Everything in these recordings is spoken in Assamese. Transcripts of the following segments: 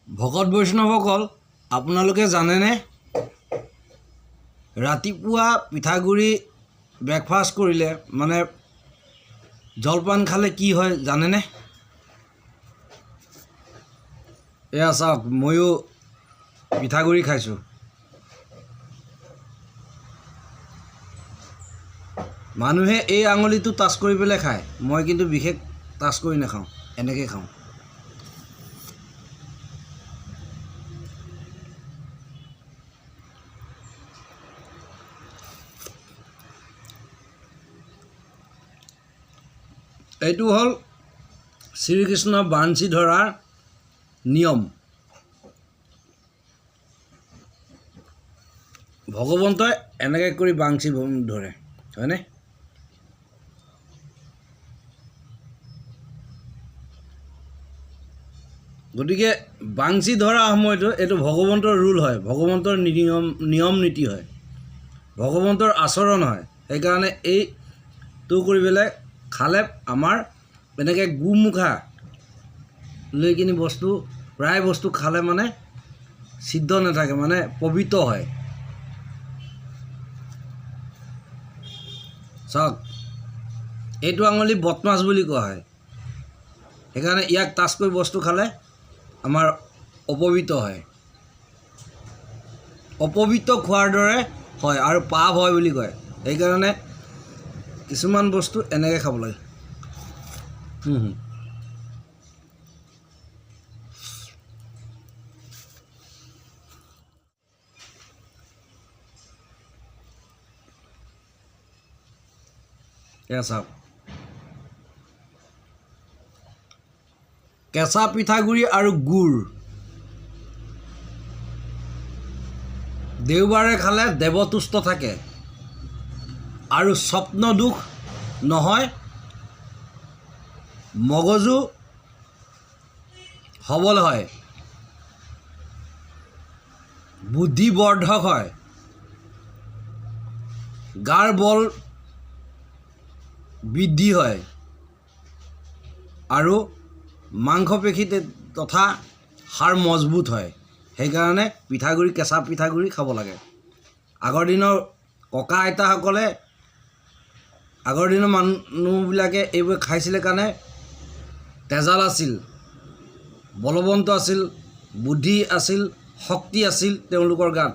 ভকত বৈষ্ণৱসকল, আপোনালোকে জানেনে ৰাতিপুৱা পিঠাগুড়ি ব্ৰেকফাষ্ট কৰিলে মানে জলপান খালে কি হয় জানেনে? এয়া চাওক, ময়ো পিঠাগুড়ি খাইছোঁ। মানুহে এই আঙুলিটো টাচ কৰি পেলাই খায়, মই কিন্তু বিশেষ টাচ কৰি নাখাওঁ, এনেকৈ খাওঁ। এইটো হ'ল শ্ৰীকৃষ্ণ বাঞ্চি ধৰাৰ নিয়ম। ভগৱন্তই এনেকৈ কৰি বাঞ্চি ধৰে, হয়নে? গতিকে বাঞ্চি ধৰা সময়তো এইটো ভগৱন্তৰ ৰুল হয়, ভগৱন্তৰ নিয়ম নীতি হয়, ভগৱন্তৰ আচৰণ হয়। সেইকাৰণে এইটো কৰি পেলাই খালে আমাৰ এনেকৈ গোমুখা লৈ কিনি বস্তু প্ৰায় বস্তু খালে মানে সিদ্ধ নাথাকে, মানে পবিত্ৰ হয়। চাওক, এইটো আঙুলি বদমাছ বুলি কোৱা হয়, সেইকাৰণে ইয়াক টাচ কৰি বস্তু খালে আমাৰ অপবিত্ৰ হয়, অপবিত্ৰ খোৱাৰ দৰে হয় আৰু পাপ হয় বুলি কয়। সেইকাৰণে কিছুমান বস্তু এনেকৈ খাব লাগে। এয়া চাওক, কেঁচা পিঠাগুড়ি আৰু গুড় দেওবাৰে খালে দেৱতুষ্ট থাকে আৰু স্বপ্ন দোষ নহয়, মগজু সবল হয়, বুদ্ধিবৰ্ধক হয়, গাৰ বল বৃদ্ধি হয় আৰু মাংসপেশী তথা হাড় মজবুত হয়। সেইকাৰণে পিঠাগুড়ি, কেঁচা পিঠাগুড়ি খাব লাগে। আগৰ দিনৰ ককা আইতাসকলে, আগৰ দিনৰ মানুহবিলাকে এইবোৰ খাইছিলে কাৰণে তেজাল আছিল, বলৱন্ত আছিল, বুদ্ধি আছিল, শক্তি আছিল তেওঁলোকৰ গাত।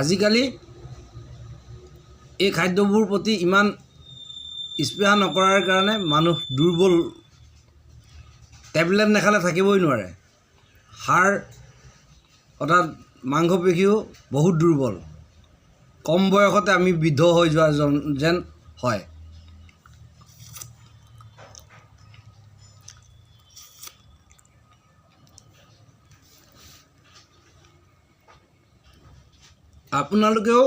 আজিকালি এই খাদ্যবোৰ প্ৰতি ইমান স্পৃহা নকৰাৰ কাৰণে মানুহ দুৰ্বল, টেবলেট নাখালে থাকিবই নোৱাৰে, হাড় অৰ্থাৎ মাংসপেশীও বহুত দুৰ্বল, কম বয়সতে আমি বৃদ্ধ হৈ যোৱা যেন হয়। আপোনালোকেও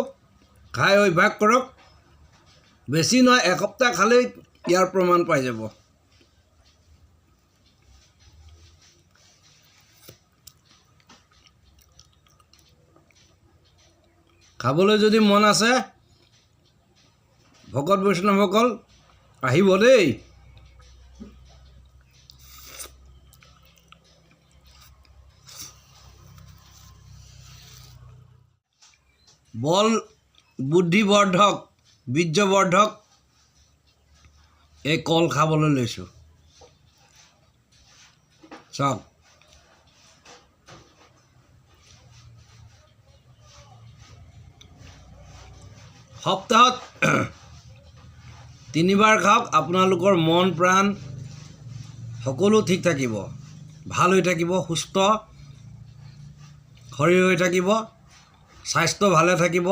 খাই অভ্যাস কৰক, বেছি নহয় এসপ্তাহ খালেই ইয়াৰ প্ৰমাণ পাই যাব। খাবলৈ যদি মন আছে ভকত বৈষ্ণৱসকল আহিব দেই। বল বুদ্ধিবৰ্ধক, বীৰ্যবৰ্ধক এই কল খাবলৈ লৈছোঁ। চাওক, সপ্তাহত 3 বাৰ খাওক, আপোনালোকৰ মন প্ৰাণ সকলো ঠিক থাকিব, ভাল হৈ থাকিব, সুস্থ শৰীৰ হৈ থাকিব, স্বাস্থ্য ভালে থাকিব।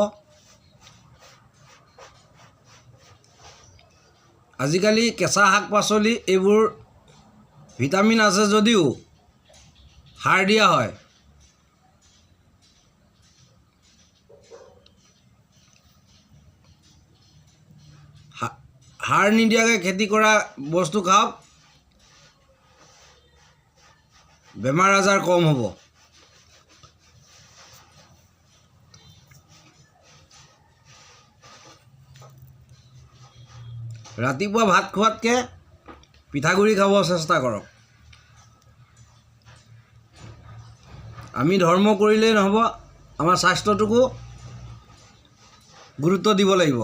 আজিকালি কেঁচা শাক পাচলি এইবোৰ ভিটামিন আছে যদিও সাৰ দিয়া হয়। সাৰ নিদিয়াকৈ খেতি কৰা বস্তু খাওক, বেমাৰ আজাৰ কম হ'ব। ৰাতিপুৱা ভাত খোৱাতকৈ পিঠাগুড়ি খাব চেষ্টা কৰক। আমি ধৰ্ম কৰিলেই নহ'ব, আমাৰ স্বাস্থ্যটোকো গুৰুত্ব দিব লাগিব।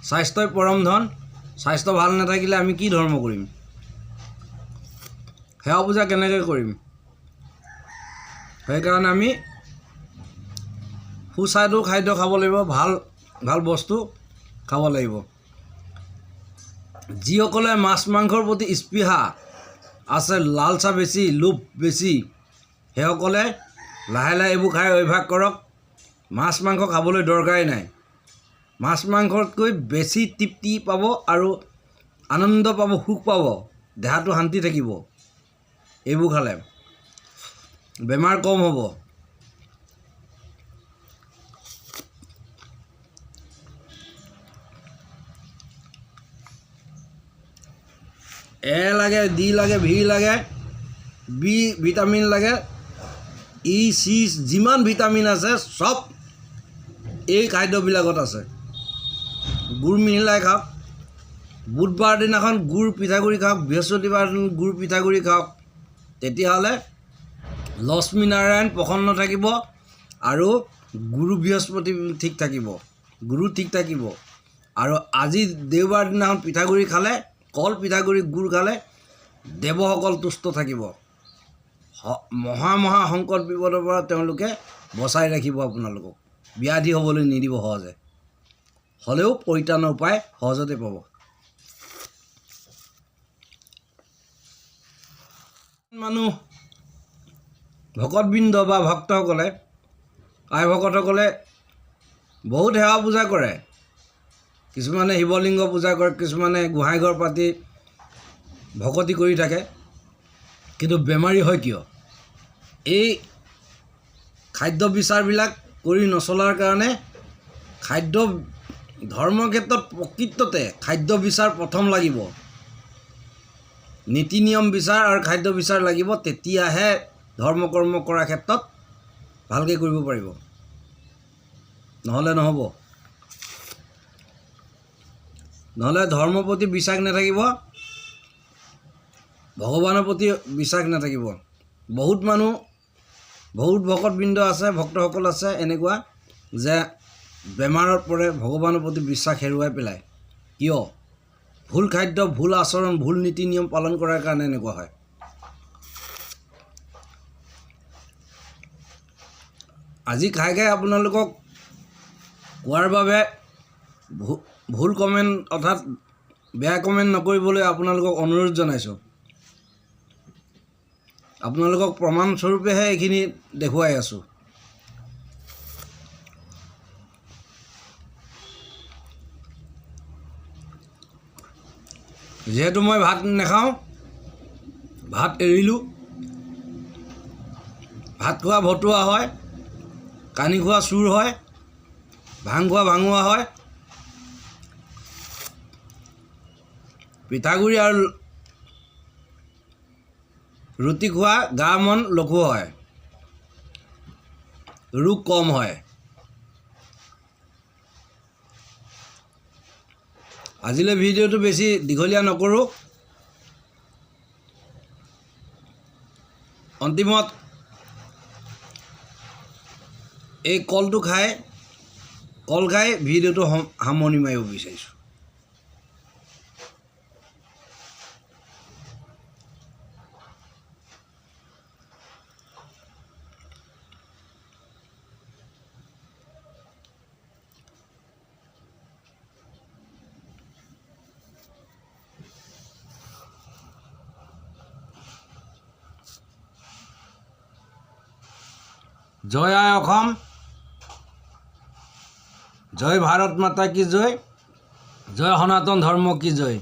স্বাস্থ্যই পৰম ধন। স্বাস্থ্য ভাল নাথাকিলে আমি কি ধৰ্ম কৰিম? সেৱা পূজা কেনেকৈ কৰিম? সেইকাৰণে আমি সুস্বাদু খাদ্য খাব লাগিব, ভাল ভাল বস্তু খাব লাগিব। যিসকলে মাছ মাংসৰ প্ৰতি স্পৃহা আছে, লালচা বেছি, লোভ বেছি, সেইসকলে লাহে লাহে এইবোৰ খাই অভ্যাস কৰক। মাছ মাংস খাবলৈ দৰকাৰেই নাই। মাছ মাংসতকৈ বেছি তৃপ্তি পাব আৰু আনন্দ পাব, সুখ পাব, দেহাটো শান্তি থাকিব। এইবোৰ খালে বেমাৰ কম হ'ব। এ লাগে, ডি লাগে, ভি লাগে, বি ভিটামিন লাগে, ই চি যিমান ভিটামিন আছে চব এই খাদ্যবিলাকত আছে। গুড় মিহলাই খাওক। বুধবাৰ দিনাখন গুড় পিঠাগুড়ি খাওক, বৃহস্পতিবাৰ দিন গুড় পিঠাগুড়ি খাওক। তেতিয়াহ'লে লক্ষ্মীনাৰায়ণ প্ৰসন্ন থাকিব আৰু গুৰু বৃহস্পতি ঠিক থাকিব, গুৰু ঠিক থাকিব। আৰু আজি দেওবাৰ দিনাখন পিঠাগুড়ি খালে, কল পিঠাগুড়ি গুড় খালে দেৱসকল তুষ্ট থাকিব। মহা সংকট বিপদৰ পৰা তেওঁলোকে বচাই ৰাখিব আপোনালোকক, ব্যাধি হ'বলৈ নিদিব সহজে। হ'লেও পৰিত্ৰাণৰ উপায় সহজতে পাব। মানুহ ভকতবৃন্দ বা ভক্তসকলে, আই ভকতসকলে বহুত সেৱা পূজা কৰে। কিছুমানে শিৱলিংগ পূজা কৰে, কিছুমানে গোহাঁইঘৰ পাতি ভকতি কৰি থাকে। কিন্তু বেমাৰী হয় কিয়? এই খাদ্য বিচাৰবিলাক কৰি নচলাৰ কাৰণে। খাদ্য ধৰ্মৰ ক্ষেত্ৰত প্ৰকৃততে খাদ্য বিচাৰ প্ৰথম লাগিব। নীতি নিয়ম বিচাৰ আৰু খাদ্য বিচাৰ লাগিব, তেতিয়াহে ধৰ্ম কৰ্ম কৰাৰ ক্ষেত্ৰত ভালকৈ কৰিব পাৰিব, নহ'লে নহ'ব। নহ'লে ধৰ্মৰ প্ৰতি বিশ্বাস নাথাকিব, ভগৱানৰ প্ৰতি বিশ্বাস নাথাকিব। বহুত মানুহ, বহুত ভকতবৃন্দ আছে, ভক্তসকল আছে এনেকুৱা যে বেমাৰত পৰে, ভগৱানৰ প্ৰতি বিশ্বাস হেৰুৱাই পেলায়। কিয়? ভুল খাদ্য, ভুল আচৰণ, ভুল নীতি নিয়ম পালন কৰাৰ কাৰণে এনেকুৱা হয়। আজি খাই খাই আপোনালোকক কোৱাৰ বাবে ভুল কমেণ্ট অৰ্থাৎ বেয়া কমেণ্ট নকৰিবলৈ আপোনালোকক অনুৰোধ জনাইছোঁ। আপোনালোকক প্ৰমাণস্বৰূপেহে এইখিনি দেখুৱাই আছোঁ। যিহেতু মই ভাত নাখাওঁ, ভাত এৰিলোঁ। ভাত খোৱা ভতুৱা হয়, কানি খোৱা চুৰ হয়, ভাং খোৱা ভাঙুৱা হয়। পিঠাগুড়ি আৰু ৰুটি খোৱা গা মন লঘু হয়, ৰোগ কম হয়। আজিলৈ ভিডিঅ'টো বেছি দীঘলীয়া নকৰোঁ। অন্তিমত এই কলটো খাই ভিডিঅ'টো সামৰণি মাৰিব বিচাৰিছোঁ। জয় আই অসম, জয় ভাৰত মাতা কি জয়, জয় সনাতন ধৰ্ম কি জয়।